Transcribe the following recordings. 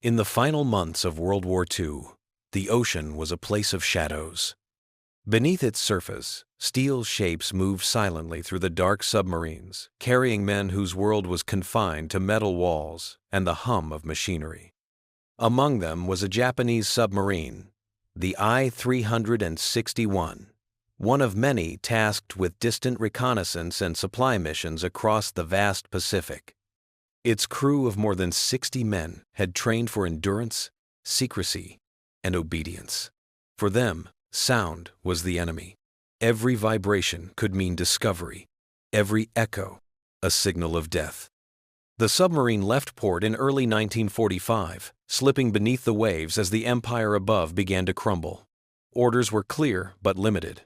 In the final months of World War II, the ocean was a place of shadows. Beneath its surface, steel shapes moved silently through the dark submarines, carrying men whose world was confined to metal walls and the hum of machinery. Among them was a Japanese submarine, the I-361, one of many tasked with distant reconnaissance and supply missions across the vast Pacific. Its crew of more than 60 men had trained for endurance, secrecy, and obedience. For them, sound was the enemy. Every vibration could mean discovery, every echo a signal of death. The submarine left port in early 1945, slipping beneath the waves as the empire above began to crumble. Orders were clear but limited.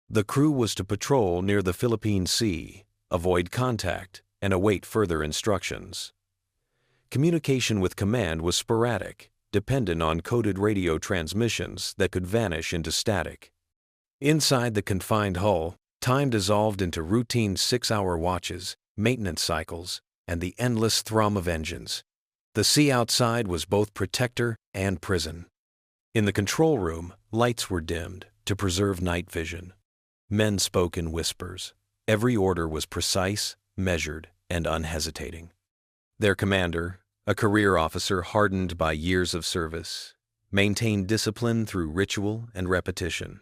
The crew was to patrol near the Philippine Sea, avoid contact, and await further instructions. Communication with command was sporadic, dependent on coded radio transmissions that could vanish into static. Inside the confined hull, time dissolved into routine 6-hour watches, maintenance cycles, and the endless thrum of engines. The sea outside was both protector and prison. In the control room, lights were dimmed to preserve night vision. Men spoke in whispers. Every order was precise, measured, and unhesitating. Their commander, a career officer hardened by years of service, maintained discipline through ritual and repetition.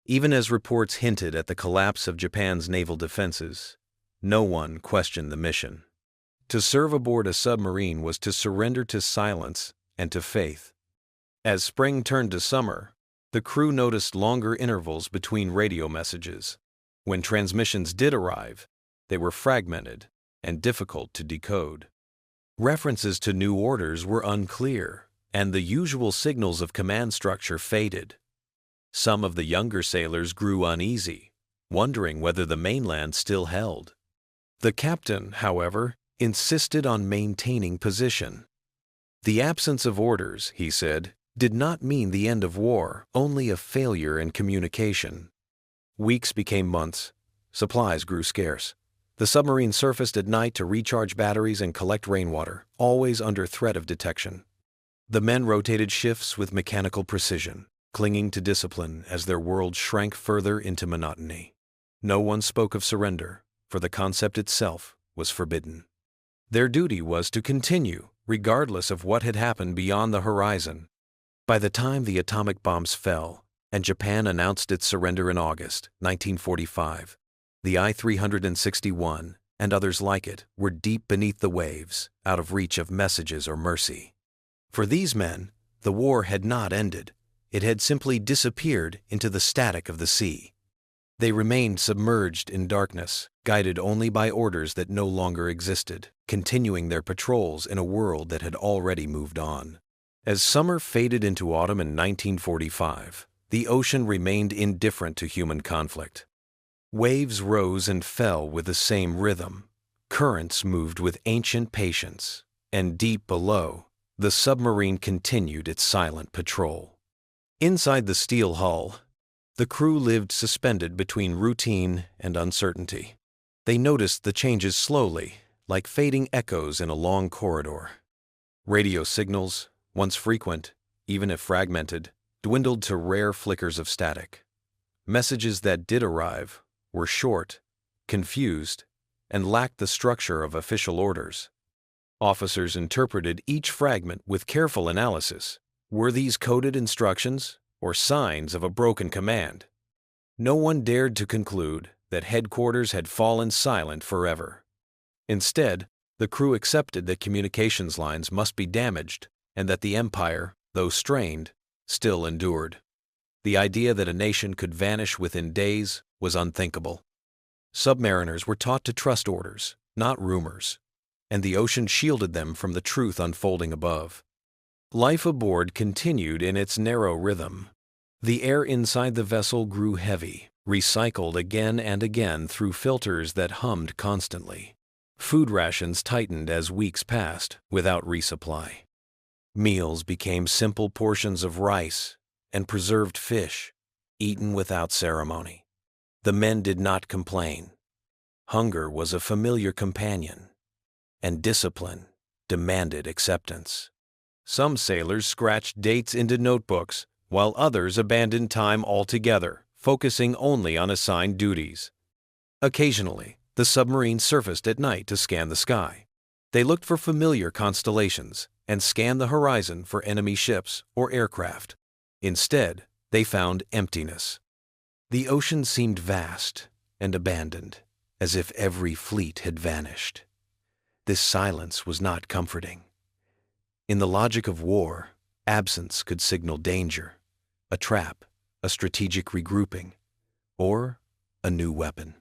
Even as reports hinted at the collapse of Japan's naval defenses, no one questioned the mission. To serve aboard a submarine was to surrender to silence and to faith. As spring turned to summer, the crew noticed longer intervals between radio messages. When transmissions did arrive, they were fragmented and difficult to decode. References to new orders were unclear, and the usual signals of command structure faded. Some of the younger sailors grew uneasy, wondering whether the mainland still held. The captain, however, insisted on maintaining position. The absence of orders, he said, did not mean the end of war, only a failure in communication. Weeks became months. Supplies grew scarce. The submarine surfaced at night to recharge batteries and collect rainwater, always under threat of detection. The men rotated shifts with mechanical precision, clinging to discipline as their world shrank further into monotony. No one spoke of surrender, for the concept itself was forbidden. Their duty was to continue, regardless of what had happened beyond the horizon. By the time the atomic bombs fell, and Japan announced its surrender in August 1945, the I-361 and others like it were deep beneath the waves, out of reach of messages or mercy. For these men, the war had not ended. It had simply disappeared into the static of the sea. They remained submerged in darkness, guided only by orders that no longer existed, continuing their patrols in a world that had already moved on. As summer faded into autumn in 1945, the ocean remained indifferent to human conflict. Waves rose and fell with the same rhythm. Currents moved with ancient patience, and deep below, the submarine continued its silent patrol. Inside the steel hull, the crew lived suspended between routine and uncertainty. They noticed the changes slowly, like fading echoes in a long corridor. Radio signals, once frequent, even if fragmented, dwindled to rare flickers of static. Messages that did arrive were short, confused, and lacked the structure of official orders. Officers interpreted each fragment with careful analysis. Were these coded instructions or signs of a broken command? No one dared to conclude that headquarters had fallen silent forever. Instead, the crew accepted that communications lines must be damaged and that the empire, though strained, still endured. The idea that a nation could vanish within days was unthinkable. Submariners were taught to trust orders, not rumors, and the ocean shielded them from the truth unfolding above. Life aboard continued in its narrow rhythm. The air inside the vessel grew heavy, recycled again and again through filters that hummed constantly. Food rations tightened as weeks passed without resupply. Meals became simple portions of rice and preserved fish, eaten without ceremony. The men did not complain. Hunger was a familiar companion, and discipline demanded acceptance. Some sailors scratched dates into notebooks, while others abandoned time altogether, focusing only on assigned duties. Occasionally, the submarine surfaced at night to scan the sky. They looked for familiar constellations and scanned the horizon for enemy ships or aircraft. Instead, they found emptiness. The ocean seemed vast and abandoned, as if every fleet had vanished. This silence was not comforting. In the logic of war, absence could signal danger, a trap, a strategic regrouping, or a new weapon.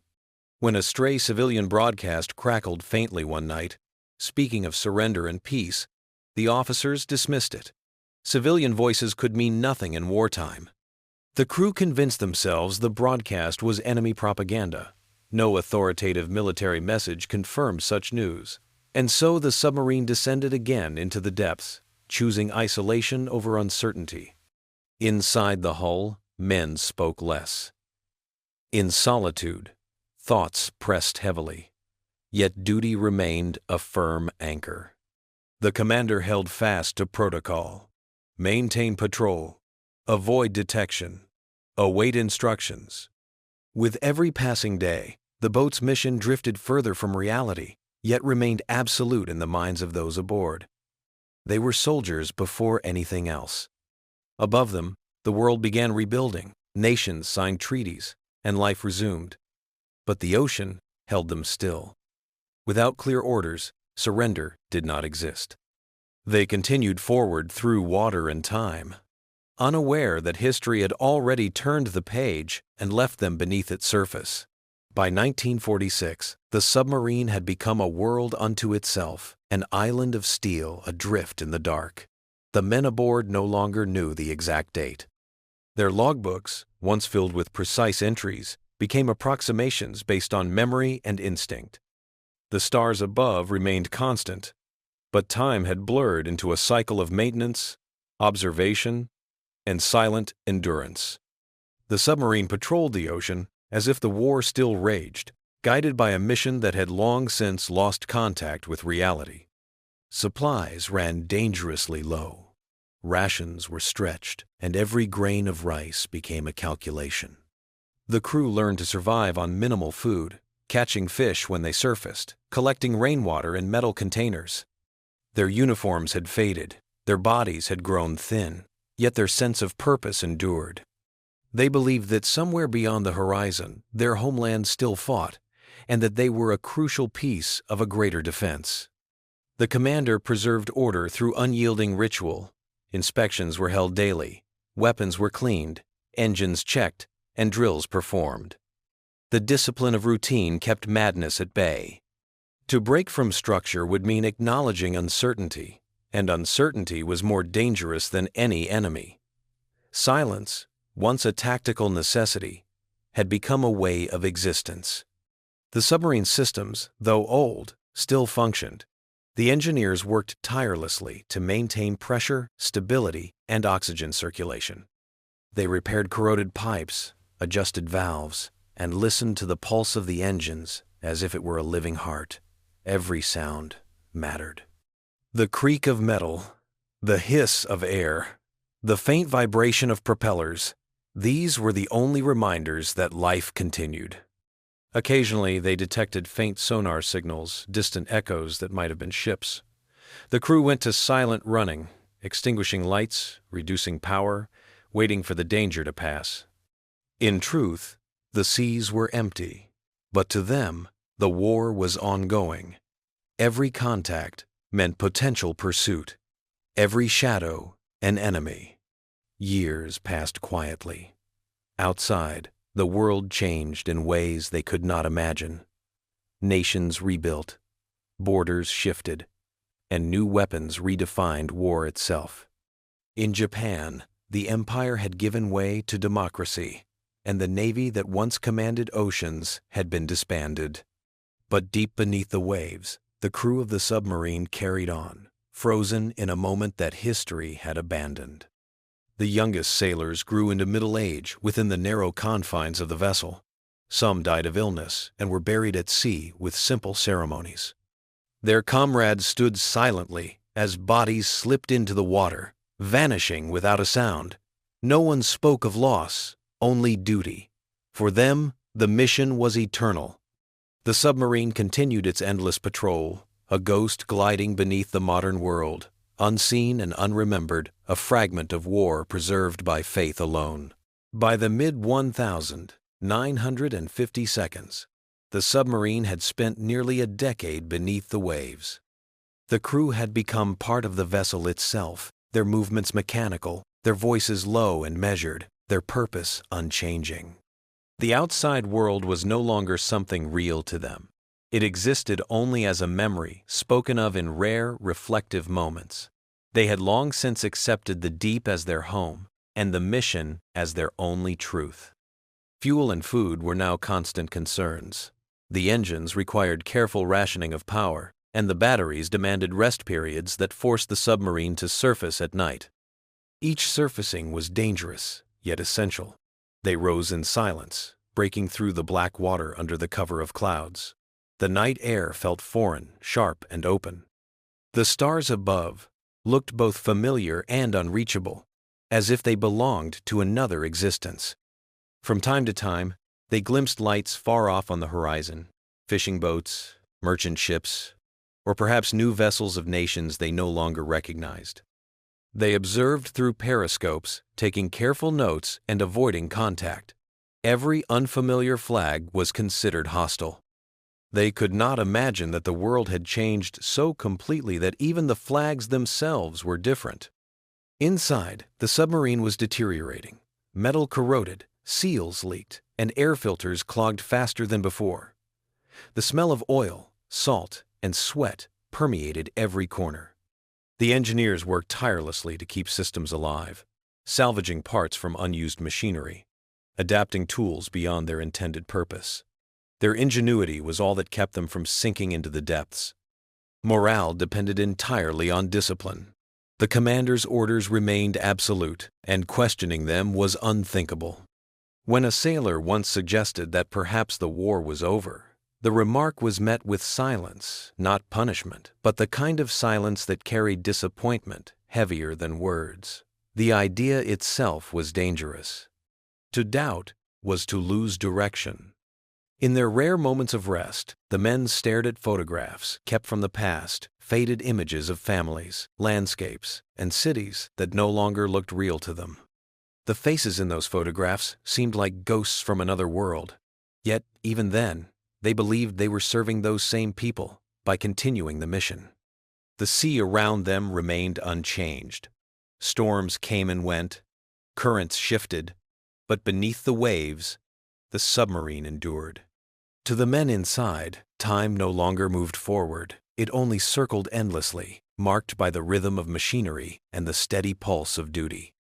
When a stray civilian broadcast crackled faintly one night, speaking of surrender and peace, the officers dismissed it. Civilian voices could mean nothing in wartime. The crew convinced themselves the broadcast was enemy propaganda. No authoritative military message confirmed such news. And so the submarine descended again into the depths, choosing isolation over uncertainty. Inside the hull, men spoke less. In solitude, thoughts pressed heavily. Yet duty remained a firm anchor. The commander held fast to protocol. Maintain patrol. Avoid detection. Await instructions. With every passing day, the boat's mission drifted further from reality, yet remained absolute in the minds of those aboard. They were soldiers before anything else. Above them, the world began rebuilding, nations signed treaties, and life resumed. But the ocean held them still. Without clear orders, surrender did not exist. They continued forward through water and time, unaware that history had already turned the page and left them beneath its surface. By 1946, the submarine had become a world unto itself, an island of steel adrift in the dark. The men aboard no longer knew the exact date. Their logbooks, once filled with precise entries, became approximations based on memory and instinct. The stars above remained constant, but time had blurred into a cycle of maintenance, observation, and silent endurance. The submarine patrolled the ocean as if the war still raged, guided by a mission that had long since lost contact with reality. Supplies ran dangerously low. Rations were stretched, and every grain of rice became a calculation. The crew learned to survive on minimal food, catching fish when they surfaced, collecting rainwater in metal containers. Their uniforms had faded, their bodies had grown thin, yet their sense of purpose endured. They believed that somewhere beyond the horizon, their homeland still fought, and that they were a crucial piece of a greater defense. The commander preserved order through unyielding ritual. Inspections were held daily, weapons were cleaned, engines checked, and drills performed. The discipline of routine kept madness at bay. To break from structure would mean acknowledging uncertainty, and uncertainty was more dangerous than any enemy. Silence, once a tactical necessity, had become a way of existence. The submarine systems, though old, still functioned. The engineers worked tirelessly to maintain pressure, stability, and oxygen circulation. They repaired corroded pipes, adjusted valves, and listened to the pulse of the engines as if it were a living heart. Every sound mattered. The creak of metal, the hiss of air, the faint vibration of propellers, these were the only reminders that life continued. Occasionally, they detected faint sonar signals, distant echoes that might have been ships. The crew went to silent running, extinguishing lights, reducing power, waiting for the danger to pass. In truth, the seas were empty, but to them, the war was ongoing. Every contact meant potential pursuit. Every shadow, an enemy. Years passed quietly. Outside, the world changed in ways they could not imagine. Nations rebuilt, borders shifted, and new weapons redefined war itself. In Japan, the empire had given way to democracy, and the navy that once commanded oceans had been disbanded. But deep beneath the waves, the crew of the submarine carried on, frozen in a moment that history had abandoned. The youngest sailors grew into middle age within the narrow confines of the vessel. Some died of illness and were buried at sea with simple ceremonies. Their comrades stood silently as bodies slipped into the water, vanishing without a sound. No one spoke of loss, only duty. For them, the mission was eternal. The submarine continued its endless patrol, a ghost gliding beneath the modern world, unseen and unremembered, a fragment of war preserved by faith alone. By the mid-1950s, the submarine had spent nearly a decade beneath the waves. The crew had become part of the vessel itself, their movements mechanical, their voices low and measured, their purpose unchanging. The outside world was no longer something real to them. It existed only as a memory spoken of in rare, reflective moments. They had long since accepted the deep as their home, and the mission as their only truth. Fuel and food were now constant concerns. The engines required careful rationing of power, and the batteries demanded rest periods that forced the submarine to surface at night. Each surfacing was dangerous, yet essential. They rose in silence, breaking through the black water under the cover of clouds. The night air felt foreign, sharp, and open. The stars above looked both familiar and unreachable, as if they belonged to another existence. From time to time, they glimpsed lights far off on the horizon, fishing boats, merchant ships, or perhaps new vessels of nations they no longer recognized. They observed through periscopes, taking careful notes and avoiding contact. Every unfamiliar flag was considered hostile. They could not imagine that the world had changed so completely that even the flags themselves were different. Inside, the submarine was deteriorating. Metal corroded, seals leaked, and air filters clogged faster than before. The smell of oil, salt, and sweat permeated every corner. The engineers worked tirelessly to keep systems alive, salvaging parts from unused machinery, adapting tools beyond their intended purpose. Their ingenuity was all that kept them from sinking into the depths. Morale depended entirely on discipline. The commander's orders remained absolute, and questioning them was unthinkable. When a sailor once suggested that perhaps the war was over, the remark was met with silence, not punishment, but the kind of silence that carried disappointment heavier than words. The idea itself was dangerous. To doubt was to lose direction. In their rare moments of rest, the men stared at photographs kept from the past, faded images of families, landscapes, and cities that no longer looked real to them. The faces in those photographs seemed like ghosts from another world. Yet, even then, they believed they were serving those same people by continuing the mission. The sea around them remained unchanged. Storms came and went, currents shifted, but beneath the waves, the submarine endured. To the men inside, time no longer moved forward. It only circled endlessly, marked by the rhythm of machinery and the steady pulse of duty.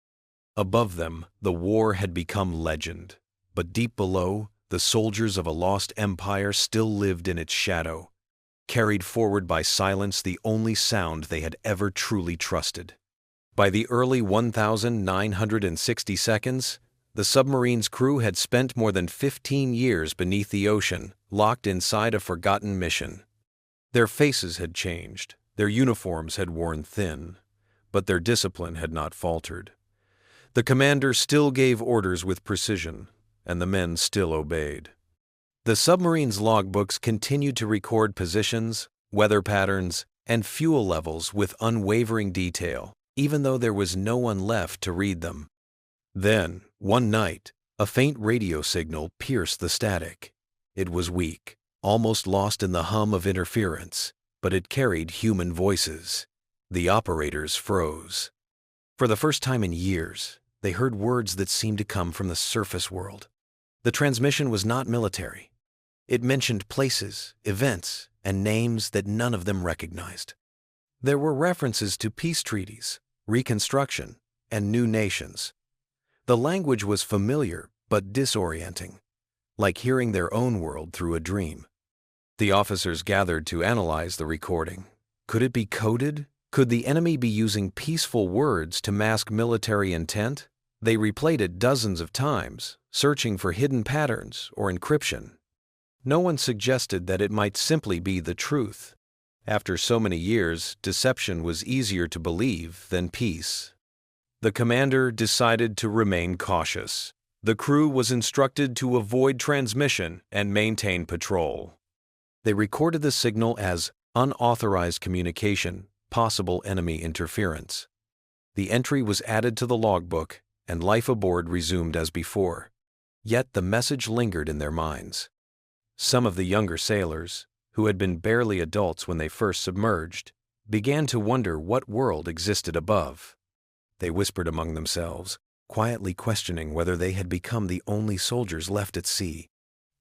Above them, the war had become legend, but deep below, the soldiers of a lost empire still lived in its shadow, carried forward by silence, the only sound they had ever truly trusted. By the early 1960s, the submarine's crew had spent more than 15 years beneath the ocean, locked inside a forgotten mission. Their faces had changed, their uniforms had worn thin, but their discipline had not faltered. The commander still gave orders with precision, and the men still obeyed. The submarine's logbooks continued to record positions, weather patterns, and fuel levels with unwavering detail, even though there was no one left to read them. Then, one night, a faint radio signal pierced the static. It was weak, almost lost in the hum of interference, but it carried human voices. The operators froze. For the first time in years, they heard words that seemed to come from the surface world. The transmission was not military. It mentioned places, events, and names that none of them recognized. There were references to peace treaties, reconstruction, and new nations. The language was familiar but disorienting, like hearing their own world through a dream. The officers gathered to analyze the recording. Could it be coded? Could the enemy be using peaceful words to mask military intent? They replayed it dozens of times, searching for hidden patterns or encryption. No one suggested that it might simply be the truth. After so many years, deception was easier to believe than peace. The commander decided to remain cautious. The crew was instructed to avoid transmission and maintain patrol. They recorded the signal as unauthorized communication, possible enemy interference. The entry was added to the logbook, and life aboard resumed as before. Yet the message lingered in their minds. Some of the younger sailors, who had been barely adults when they first submerged, began to wonder what world existed above. They whispered among themselves, quietly questioning whether they had become the only soldiers left at sea.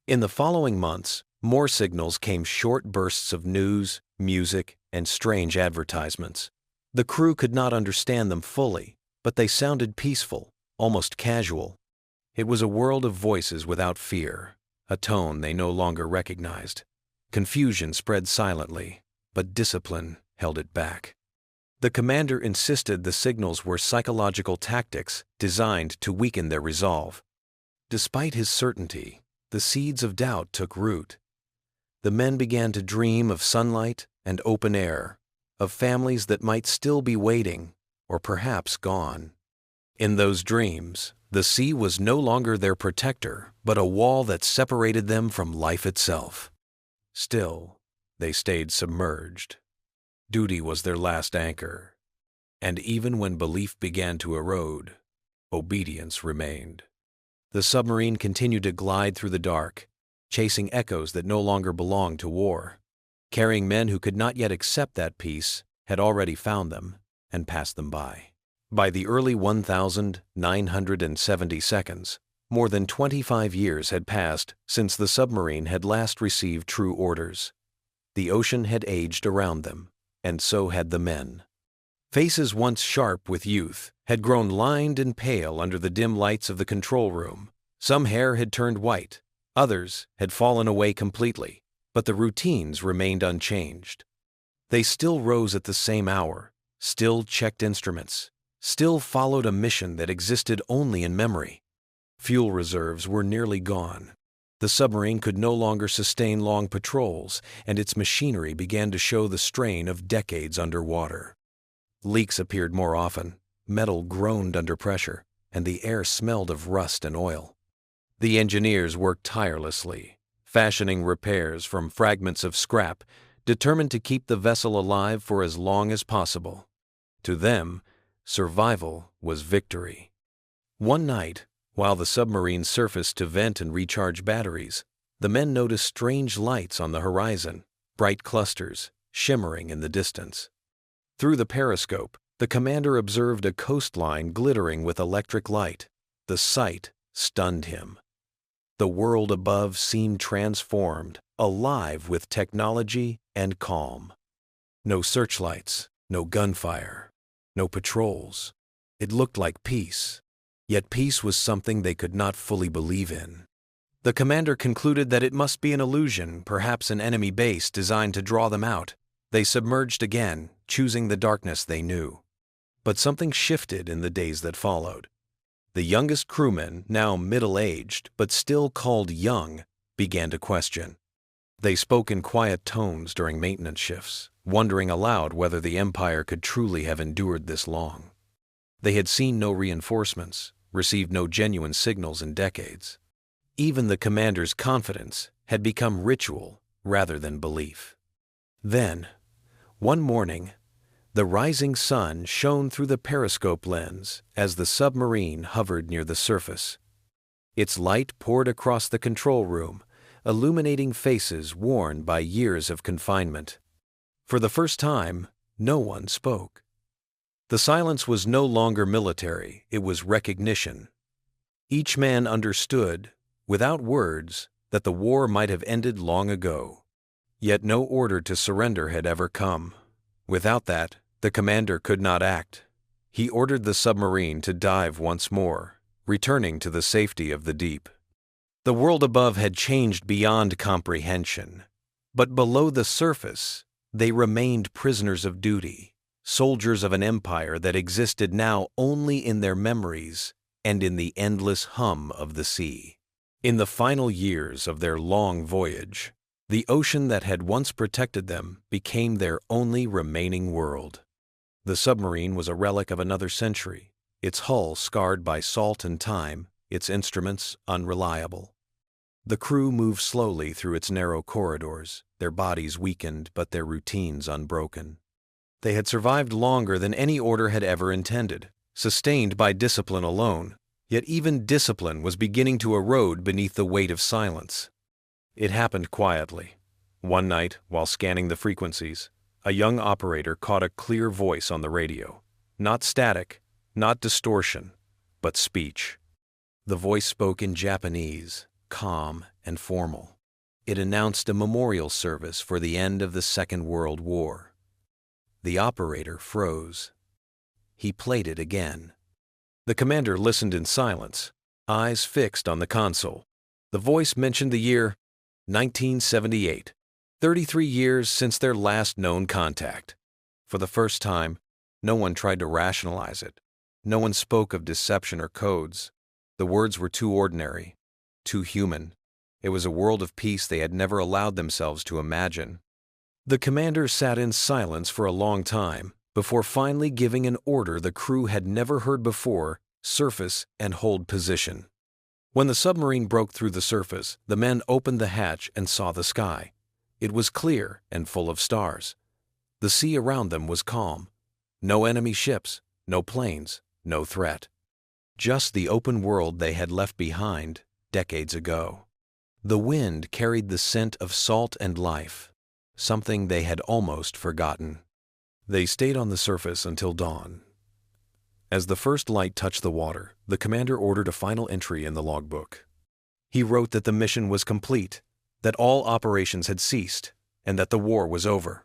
In the following months, more signals came, short bursts of news, music, and strange advertisements. The crew could not understand them fully, but they sounded peaceful, almost casual. It was a world of voices without fear, a tone they no longer recognized. Confusion spread silently, but discipline held it back. The commander insisted the signals were psychological tactics designed to weaken their resolve. Despite his certainty, the seeds of doubt took root. The men began to dream of sunlight and open air, of families that might still be waiting, or perhaps gone. In those dreams, the sea was no longer their protector, but a wall that separated them from life itself. Still, they stayed submerged. Duty was their last anchor, and even when belief began to erode, obedience remained. The submarine continued to glide through the dark, chasing echoes that no longer belonged to war. Carrying men who could not yet accept that peace, had already found them and passed them by. By the early 1970 seconds, more than 25 years had passed since the submarine had last received true orders. The ocean had aged around them, and so had the men. Faces once sharp with youth had grown lined and pale under the dim lights of the control room. Some hair had turned white, others had fallen away completely, but the routines remained unchanged. They still rose at the same hour, still checked instruments, still followed a mission that existed only in memory. Fuel reserves were nearly gone. The submarine could no longer sustain long patrols, and its machinery began to show the strain of decades underwater. Leaks appeared more often, metal groaned under pressure, and the air smelled of rust and oil. The engineers worked tirelessly, fashioning repairs from fragments of scrap, determined to keep the vessel alive for as long as possible. To them, survival was victory. One night, while the submarine surfaced to vent and recharge batteries, the men noticed strange lights on the horizon, bright clusters, shimmering in the distance. Through the periscope, the commander observed a coastline glittering with electric light. The sight stunned him. The world above seemed transformed, alive with technology and calm. No searchlights, no gunfire, no patrols. It looked like peace. Yet peace was something they could not fully believe in. The commander concluded that it must be an illusion, perhaps an enemy base designed to draw them out. They submerged again, choosing the darkness they knew. But something shifted in the days that followed. The youngest crewmen, now middle-aged but still called young, began to question. They spoke in quiet tones during maintenance shifts, wondering aloud whether the Empire could truly have endured this long. They had seen no reinforcements, received no genuine signals in decades. Even the commander's confidence had become ritual rather than belief. Then, one morning, the rising sun shone through the periscope lens as the submarine hovered near the surface. Its light poured across the control room, illuminating faces worn by years of confinement. For the first time, no one spoke. The silence was no longer military, it was recognition. Each man understood, without words, that the war might have ended long ago. Yet no order to surrender had ever come. Without that, the commander could not act. He ordered the submarine to dive once more, returning to the safety of the deep. The world above had changed beyond comprehension, but below the surface, they remained prisoners of duty, soldiers of an empire that existed now only in their memories and in the endless hum of the sea. In the final years of their long voyage, The ocean that had once protected them became their only remaining world. The submarine was a relic of another century, its hull scarred by salt and time, its instruments unreliable. The crew moved slowly through its narrow corridors, their bodies weakened but their routines unbroken. They had survived longer than any order had ever intended, sustained by discipline alone, yet even discipline was beginning to erode beneath the weight of silence. It happened quietly. One night, while scanning the frequencies, a young operator caught a clear voice on the radio. Not static, not distortion, but speech. The voice spoke in Japanese, calm and formal. It announced a memorial service for the end of the Second World War. The operator froze. He played it again. The commander listened in silence, eyes fixed on the console. The voice mentioned the year 1978, 33 years since their last known contact. For the first time, no one tried to rationalize it. No one spoke of deception or codes. The words were too ordinary, too human. It was a world of peace they had never allowed themselves to imagine. The commander sat in silence for a long time before finally giving an order the crew had never heard before: surface and hold position. When the submarine broke through the surface, the men opened the hatch and saw the sky. It was clear and full of stars. The sea around them was calm. No enemy ships, no planes, no threat. Just the open world they had left behind decades ago. The wind carried the scent of salt and life, something they had almost forgotten. They stayed on the surface until dawn. As the first light touched the water, the commander ordered a final entry in the logbook. He wrote that the mission was complete, that all operations had ceased, and that the war was over.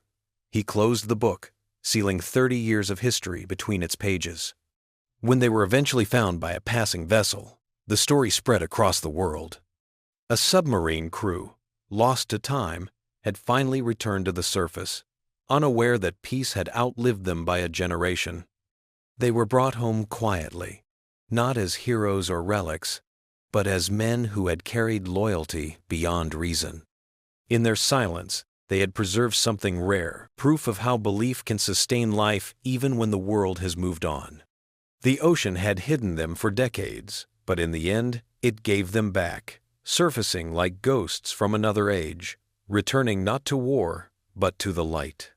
He closed the book, sealing 30 years of history between its pages. When they were eventually found by a passing vessel, the story spread across the world. A submarine crew, lost to time, had finally returned to the surface, unaware that peace had outlived them by a generation. They were brought home quietly, not as heroes or relics, but as men who had carried loyalty beyond reason. In their silence, they had preserved something rare, proof of how belief can sustain life even when the world has moved on. The ocean had hidden them for decades, but in the end, it gave them back, surfacing like ghosts from another age, returning not to war, but to the light.